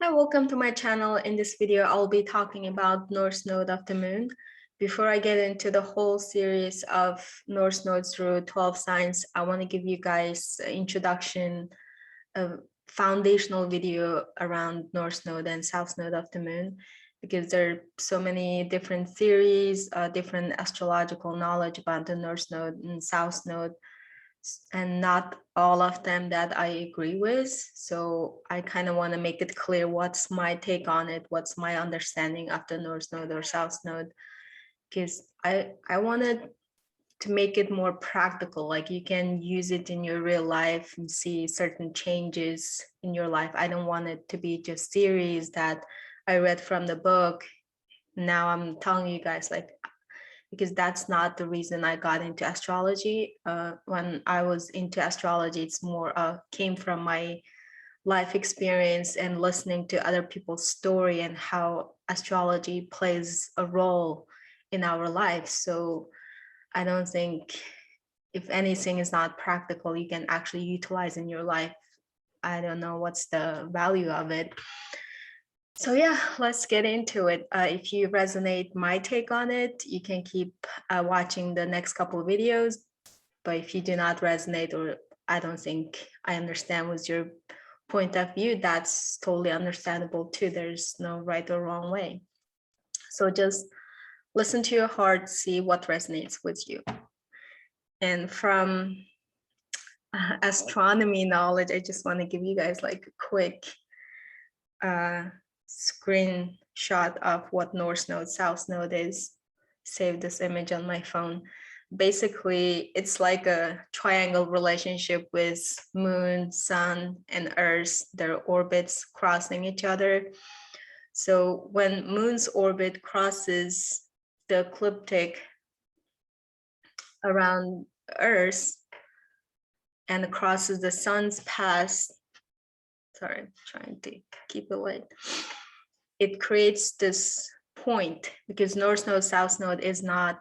Hi, welcome to my channel. In this video, I'll be talking about North Node of the Moon. Before I get into the whole series of North Nodes through 12 signs, I want to give you guys an introduction, a foundational video around North Node and South Node of the Moon, because there are so many different theories, different astrological knowledge about the North Node and South Node, and not all of them that I agree with. So I kind of want to make it clear what's my take on it, what's my understanding of the North Node or South Node, because I wanted to make it more practical, like you can use it in your real life and see certain changes in your life. I don't want it to be just theories that I read from the book. Now I'm telling you guys, like, because that's not the reason I got into astrology. When I was into astrology, it's more came from my life experience and listening to other people's story and how astrology plays a role in our lives. So I don't think if anything is not practical, you can actually utilize in your life. I don't know what's the value of it. So yeah, let's get into it. If you resonate my take on it, you can keep watching the next couple of videos. But if you do not resonate, or I don't think I understand with your point of view, that's totally understandable too. There's no right or wrong way. So just listen to your heart, see what resonates with you. And from astronomy knowledge, I just want to give you guys like a quick screenshot of what North Node, South Node is. Save this image on my phone. Basically, it's like a triangle relationship with Moon, Sun, and Earth, their orbits crossing each other. So when Moon's orbit crosses the ecliptic around Earth and crosses the Sun's path, sorry, trying to keep it light, it creates this point, because North Node, South Node is not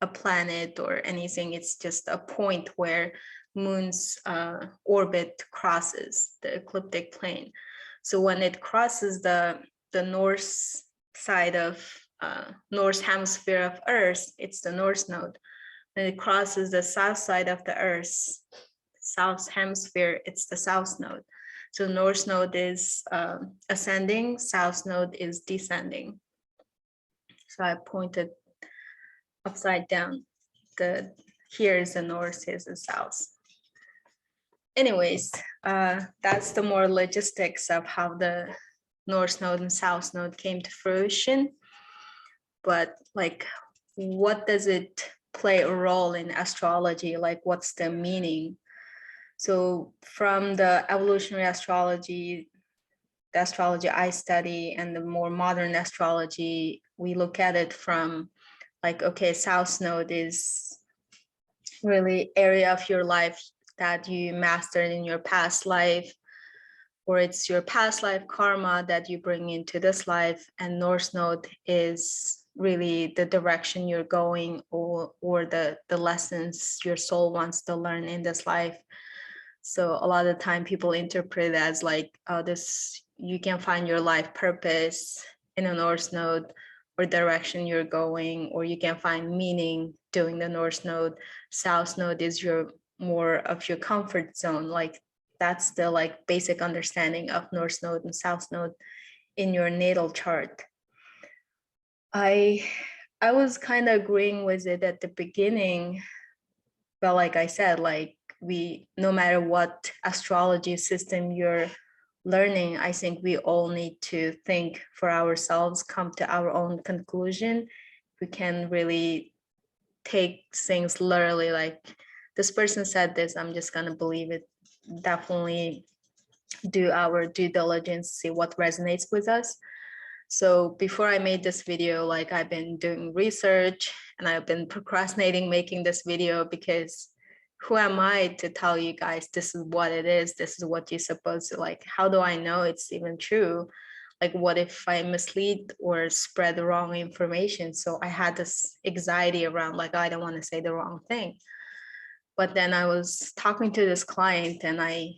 a planet or anything. It's just a point where Moon's orbit crosses the ecliptic plane. So when it crosses the north side of north hemisphere of Earth, it's the North Node. When it crosses the south side of the Earth, south hemisphere, it's the South Node. So North Node is ascending, South Node is descending. So I pointed upside down. Here is the north, here's the south. Anyways, that's the more logistics of how the North Node and South Node came to fruition. But like, what does it play a role in astrology? Like, what's the meaning? So from the evolutionary astrology, the astrology I study, and the more modern astrology, we look at it from like, okay, South Node is really area of your life that you mastered in your past life, or it's your past life karma that you bring into this life. And North Node is really the direction you're going, or the lessons your soul wants to learn in this life. So a lot of the time people interpret it as like, oh, this, you can find your life purpose in a North Node, or direction you're going, or you can find meaning doing the North Node. South Node is your more of your comfort zone. Like, that's the like basic understanding of North Node and South Node in your natal chart. I was kind of agreeing with it at the beginning, but like I said, like, no matter what astrology system you're learning, I think we all need to think for ourselves, come to our own conclusion. We can really take things literally, like, this person said this, I'm just gonna believe it. Definitely do our due diligence, see what resonates with us. So before I made this video, like, I've been doing research and I've been procrastinating making this video, because who am I to tell you guys this is what it is, this is what you're supposed to, like, how do I know it's even true? Like, what if I mislead or spread the wrong information? So I had this anxiety around, like, I don't want to say the wrong thing. But then I was talking to this client and I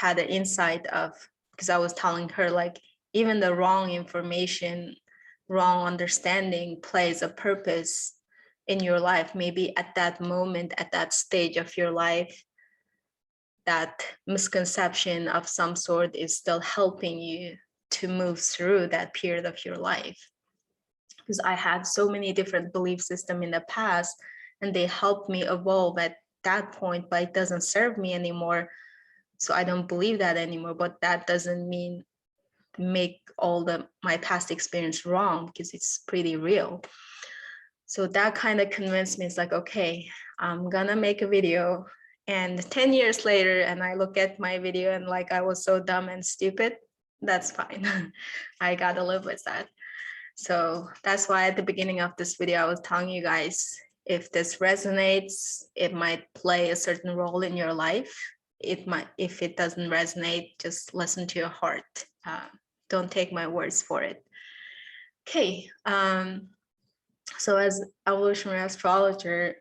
had an insight of, because I was telling her, like, even the wrong information, wrong understanding plays a purpose in your life. Maybe at that moment, at that stage of your life, that misconception of some sort is still helping you to move through that period of your life. Because I had so many different belief systems in the past, and they helped me evolve at that point, but it doesn't serve me anymore. So I don't believe that anymore. But that doesn't mean make all my past experience wrong, because it's pretty real. So that kind of convinced me. It's like, okay, I'm gonna make a video, and 10 years later, and I look at my video and like I was so dumb and stupid, that's fine. I gotta live with that. So that's why at the beginning of this video, I was telling you guys, if this resonates, it might play a certain role in your life. It might, if it doesn't resonate, just listen to your heart. Don't take my words for it. Okay. So as evolutionary astrologer,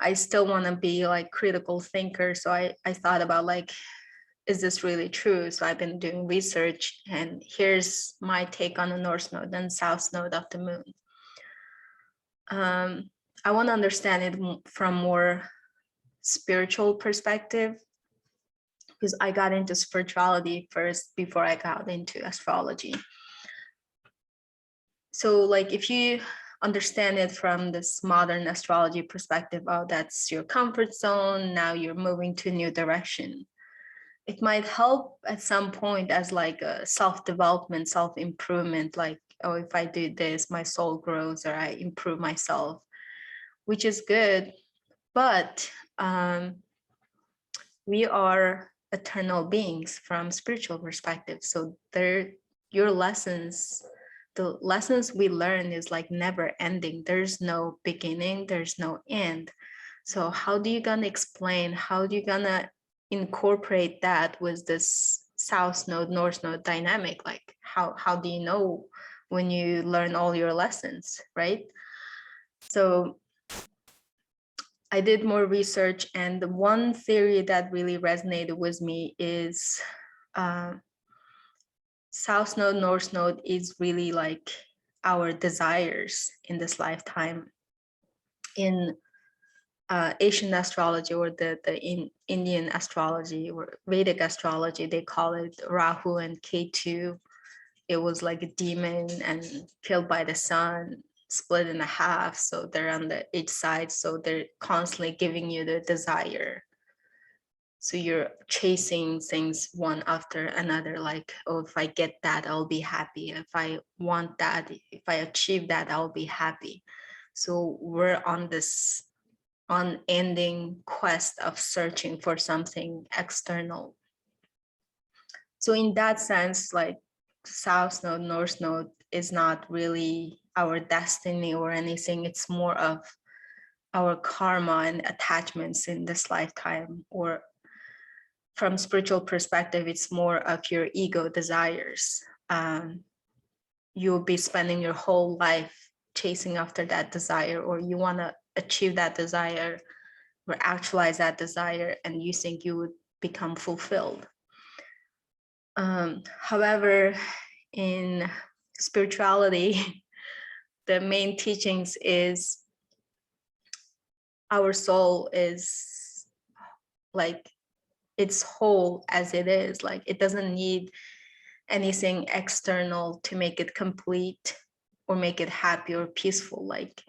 I still want to be like critical thinker. So I thought about like, is this really true? So I've been doing research, and here's my take on the North Node and South Node of the moon. I want to understand it from more spiritual perspective, because I got into spirituality first before I got into astrology. So like if you understand it from this modern astrology perspective, oh, that's your comfort zone, now you're moving to a new direction. It might help at some point as like a self-development, self-improvement, like, oh, if I do this, my soul grows or I improve myself, which is good. But we are eternal beings from spiritual perspective. So your lessons, the lessons we learn is like never ending. There's no beginning, there's no end. So how do you gonna explain, how do you gonna incorporate that with this South Node, North Node dynamic? Like how do you know when you learn all your lessons, right? So I did more research, and the one theory that really resonated with me is South Node, North Node is really like our desires in this lifetime. In Asian astrology, or in Indian astrology or Vedic astrology, they call it Rahu and Ketu. It was like a demon and killed by the sun, split in half. So they're on each side. So they're constantly giving you the desire. So you're chasing things one after another, like, oh, if I get that, I'll be happy. If I want that, if I achieve that, I'll be happy. So we're on this unending quest of searching for something external. So in that sense, like South Node, North Node is not really our destiny or anything. It's more of our karma and attachments in this lifetime. Or from spiritual perspective, it's more of your ego desires. You'll be spending your whole life chasing after that desire, or you want to achieve that desire or actualize that desire, and you think you would become fulfilled. However, in spirituality, the main teachings is our soul is like it's whole as it is. Like it doesn't need anything external to make it complete or make it happy or peaceful. Like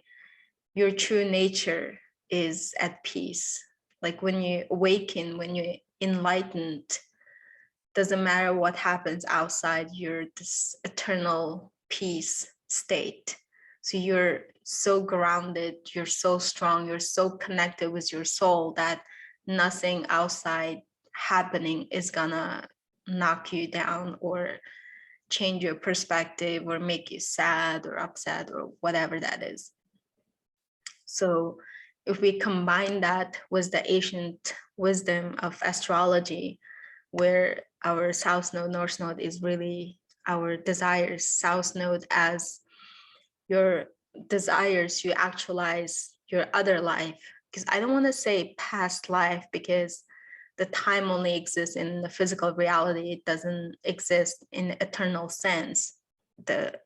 your true nature is at peace. Like when you awaken, when you're enlightened, doesn't matter what happens outside, you're this eternal peace state. So you're so grounded, you're so strong, you're so connected with your soul that nothing outside happening is gonna knock you down or change your perspective or make you sad or upset or whatever that is. So if we combine that with the ancient wisdom of astrology, where our South Node, North Node is really our desires. South Node as your desires, you actualize your other life. Because I don't want to say past life, because the time only exists in the physical reality. It doesn't exist in the eternal sense. The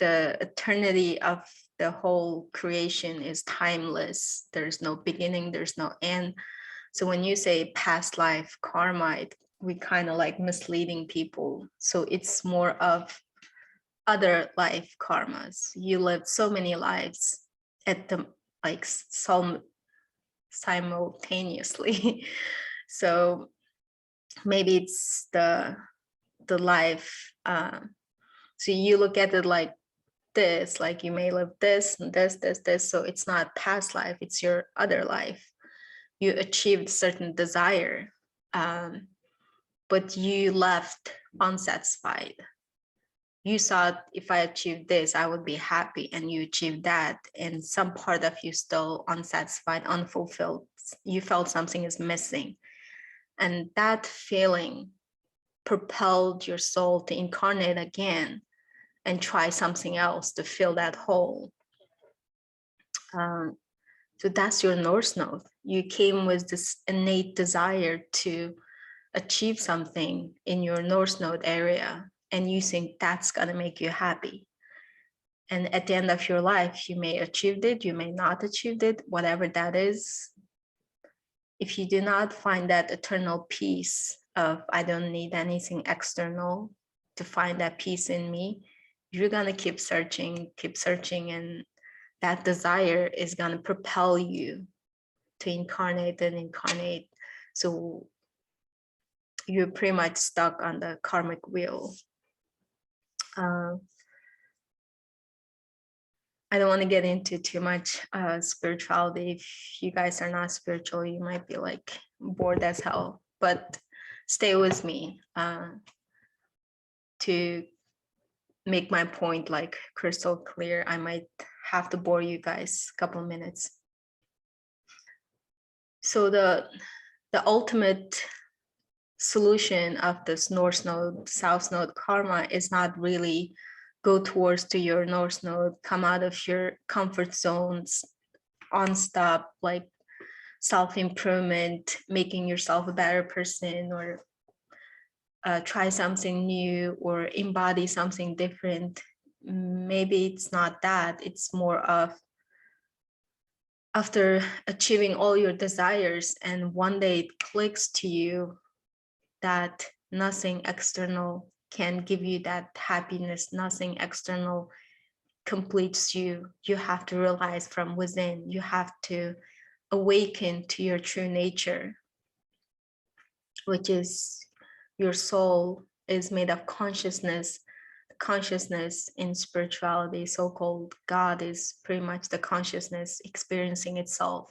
eternity of the whole creation is timeless. There's no beginning, there's no end. So when you say past life karma, we kind of like misleading people. So it's more of other life karmas. You lived so many lives at the like simultaneously. So maybe it's the life. So you look at it like this, like you may live this and this. So it's not past life, it's your other life. You achieved certain desire, but you left unsatisfied. You thought if I achieved this, I would be happy, and you achieved that, and some part of you still unsatisfied, unfulfilled. You felt something is missing. And that feeling propelled your soul to incarnate again and try something else to fill that hole. So that's your North Node. You came with this innate desire to achieve something in your North Node area, and you think that's gonna make you happy. And at the end of your life, you may achieve it, you may not achieve it, whatever that is. If you do not find that eternal peace of I don't need anything external to find that peace in me, you're gonna keep searching, and that desire is gonna propel you to incarnate and incarnate. So you're pretty much stuck on the karmic wheel. I don't want to get into too much spirituality. If you guys are not spiritual, you might be like bored as hell, but stay with me to make my point like crystal clear. I might have to bore you guys a couple minutes. So the ultimate solution of this North Node, South Node karma is not really go towards to your North Node, come out of your comfort zones, stop like self-improvement, making yourself a better person, or try something new, or embody something different. Maybe it's not that. It's more of after achieving all your desires and one day it clicks to you that nothing external can give you that happiness, nothing external completes you. You have to realize from within, you have to awaken to your true nature, which is your soul is made of consciousness. Consciousness in spirituality, so-called God, is pretty much the consciousness experiencing itself.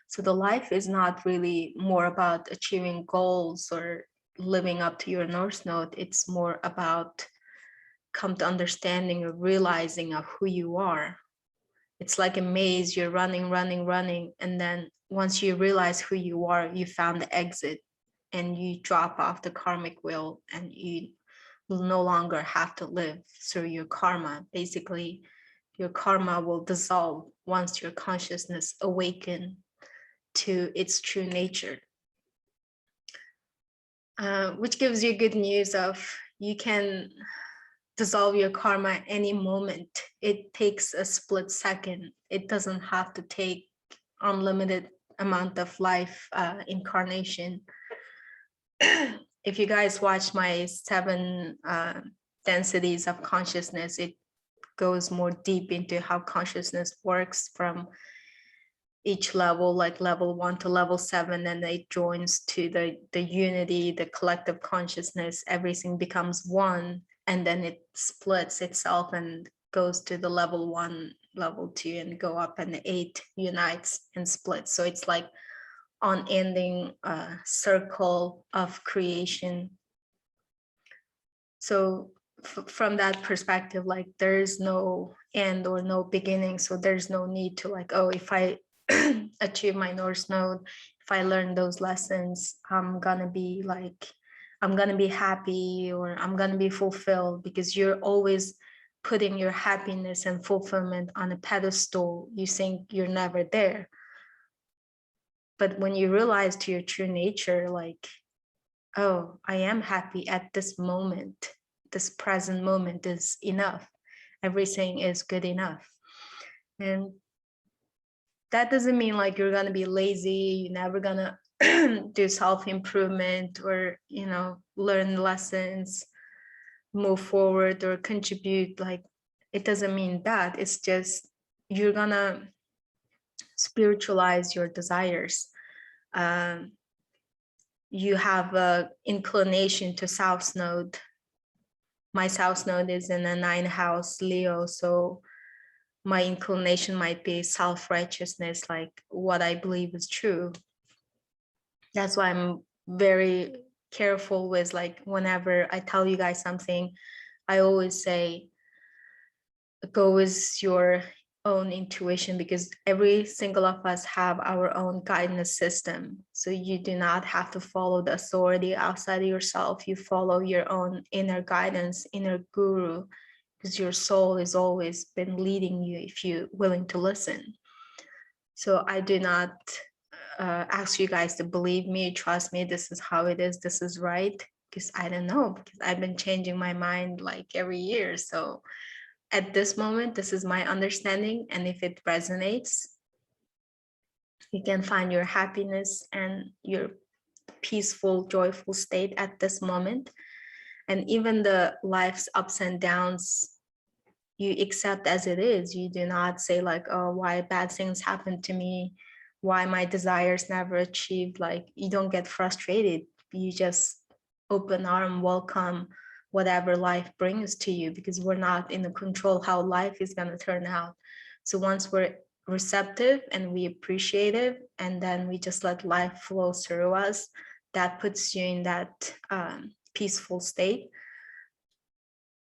So the life is not really more about achieving goals or living up to your North Node. It's more about come to understanding or realizing of who you are. It's like a maze. You're running, and then once you realize who you are, you found the exit, and you drop off the karmic wheel, and you will no longer have to live through your karma. Basically, your karma will dissolve once your consciousness awaken to its true nature. Which gives you good news of you can dissolve your karma at any moment. It takes a split second. It doesn't have to take unlimited amount of life incarnation. If you guys watch my 7 densities of consciousness, it goes more deep into how consciousness works from each level, like level 1 to level 7, and it joins to the unity, the collective consciousness. Everything becomes one, and then it splits itself and goes to the level 1, level 2, and go up, and the 8 unites and splits. So it's like unending circle of creation. So from that perspective, like there is no end or no beginning. So there's no need to like, oh, if I achieve my North Node, if I learn those lessons, I'm gonna be happy, or I'm gonna be fulfilled, because you're always putting your happiness and fulfillment on a pedestal. You think you're never there. But when you realize to your true nature, like, oh, I am happy at this moment, this present moment is enough, everything is good enough. And that doesn't mean like you're gonna be lazy, you're never gonna do self-improvement or, you know, learn lessons, move forward or contribute. Like, it doesn't mean that. It's just you're gonna spiritualize your desires. You have a inclination to South Node. My South Node is in a 9th house Leo, so my inclination might be self-righteousness, like what I believe is true. That's why I'm very careful with, like, whenever I tell you guys something, I always say, go with your own intuition, because every single of us have our own guidance system. So you do not have to follow the authority outside of yourself. You follow your own inner guidance, inner guru, because your soul has always been leading you if you're willing to listen. So I do not ask you guys to believe me, trust me, this is how it is, this is right, because I don't know, because I've been changing my mind like every year. So at this moment, this is my understanding, and if it resonates, you can find your happiness and your peaceful, joyful state at this moment. And even the life's ups and downs, you accept as it is. You do not say like, oh, why bad things happen to me, why my desires never achieved. Like, you don't get frustrated. You just open arm, welcome whatever life brings to you, because we're not in the control how life is going to turn out. So once we're receptive and we appreciate it, and then we just let life flow through us, that puts you in that peaceful state.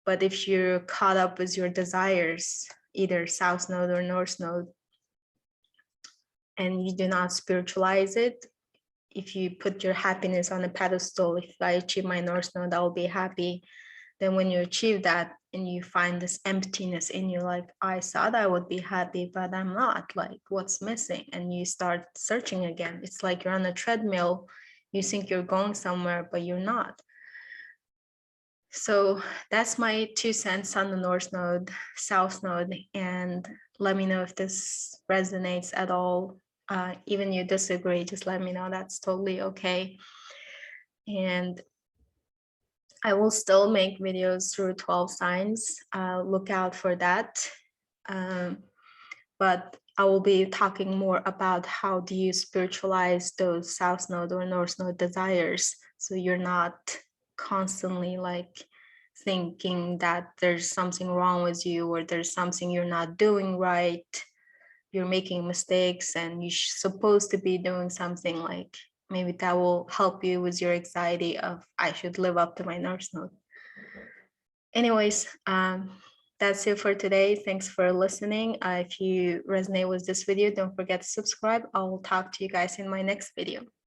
But if you're caught up with your desires, either South Node or North Node, and you do not spiritualize it, if you put your happiness on a pedestal, if I achieve my North Node, I'll be happy. Then when you achieve that and you find this emptiness in you, like, I thought I would be happy, but I'm not, like, what's missing? And you start searching again. It's like you're on a treadmill. You think you're going somewhere, but you're not. So that's my 2 cents on the North Node, South Node, and let me know if this resonates at all. Even you disagree, just let me know. That's totally okay. And I will still make videos through 12 signs. Look out for that. But I will be talking more about how do you spiritualize those South Node or North Node desires, so you're not constantly like thinking that there's something wrong with you, or there's something you're not doing right, you're making mistakes and you're supposed to be doing something. Like, maybe that will help you with your anxiety of, I should live up to my North Node. Anyways, that's it for today. Thanks for listening. If you resonate with this video, don't forget to subscribe. I'll talk to you guys in my next video.